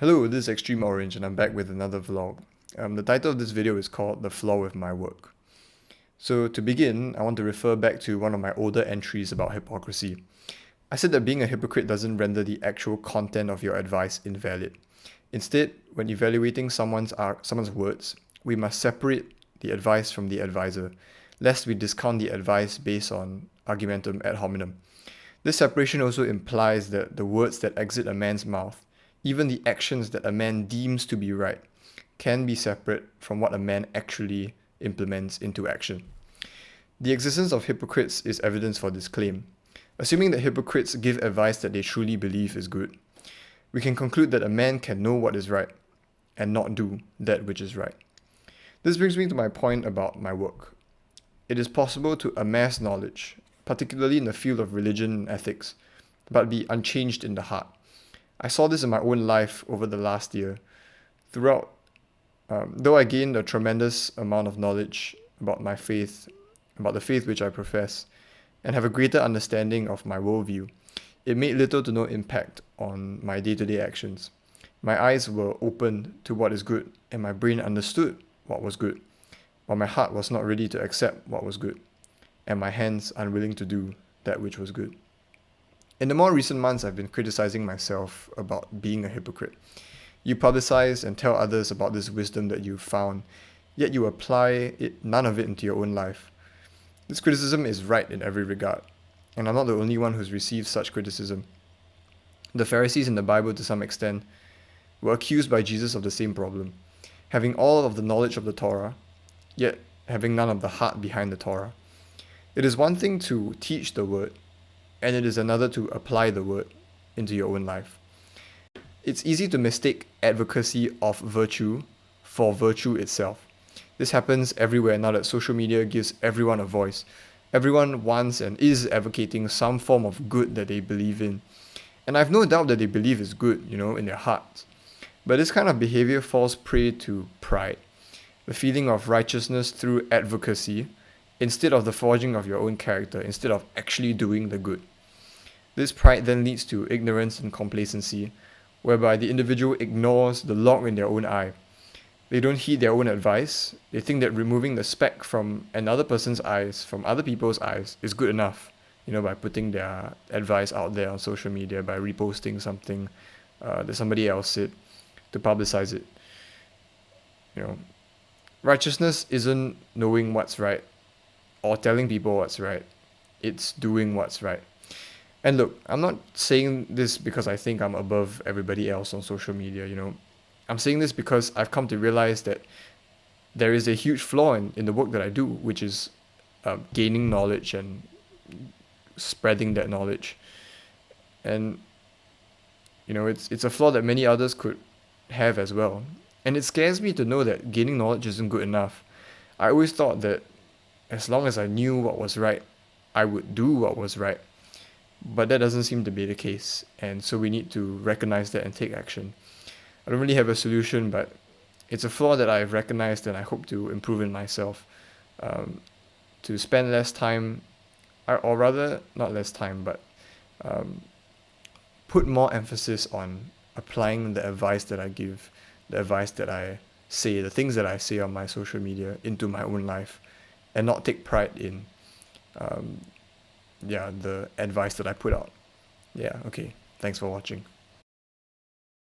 Hello, this is Extreme Orange and I'm back with another vlog. The title of this video is called The Flaw with My Work. So to begin, I want to refer back to one of my older entries about hypocrisy. I said that being a hypocrite doesn't render the actual content of your advice invalid. Instead, when evaluating someone's words, we must separate the advice from the advisor, lest we discount the advice based on argumentum ad hominem. This separation also implies that the words that exit a man's mouth, even the actions that a man deems to be right, can be separate from what a man actually implements into action. The existence of hypocrites is evidence for this claim. Assuming that hypocrites give advice that they truly believe is good, we can conclude that a man can know what is right and not do that which is right. This brings me to my point about my work. It is possible to amass knowledge, particularly in the field of religion and ethics, but be unchanged in the heart. I saw this in my own life over the last year. Throughout, though I gained a tremendous amount of knowledge about my faith, about the faith which I profess, and have a greater understanding of my worldview, it made little to no impact on my day-to-day actions. My eyes were opened to what is good, and my brain understood what was good, while my heart was not ready to accept what was good, and my hands unwilling to do that which was good. In the more recent months, I've been criticizing myself about being a hypocrite. You publicize and tell others about this wisdom that you've found, yet you apply none of it into your own life. This criticism is right in every regard, and I'm not the only one who's received such criticism. The Pharisees in the Bible, to some extent, were accused by Jesus of the same problem, having all of the knowledge of the Torah, yet having none of the heart behind the Torah. It is one thing to teach the word, and it is another to apply the word into your own life. It's easy to mistake advocacy of virtue for virtue itself. This happens everywhere now that social media gives everyone a voice. Everyone wants and is advocating some form of good that they believe in. And I've no doubt that they believe is good, in their hearts. But this kind of behavior falls prey to pride, the feeling of righteousness through advocacy, instead of the forging of your own character, instead of actually doing the good. This pride then leads to ignorance and complacency, whereby the individual ignores the log in their own eye. They don't heed their own advice. They think that removing the speck from another person's eyes, from other people's eyes, is good enough, by putting their advice out there on social media, by reposting something that somebody else said to publicize it. Righteousness isn't knowing what's right or telling people what's right. It's doing what's right. And look, I'm not saying this because I think I'm above everybody else on social media, I'm saying this because I've come to realize that there is a huge flaw in the work that I do, which is gaining knowledge and spreading that knowledge. And, it's a flaw that many others could have as well. And it scares me to know that gaining knowledge isn't good enough. I always thought that as long as I knew what was right, I would do what was right. But that doesn't seem to be the case, and so we need to recognize that and take action. I don't really have a solution, but it's a flaw that I've recognized and I hope to improve in myself. To spend less time, or rather, not less time, but put more emphasis on applying the advice that I give, the advice that I say, the things that I say on my social media into my own life, and not take pride in the advice that I put out. Yeah, okay. Thanks for watching.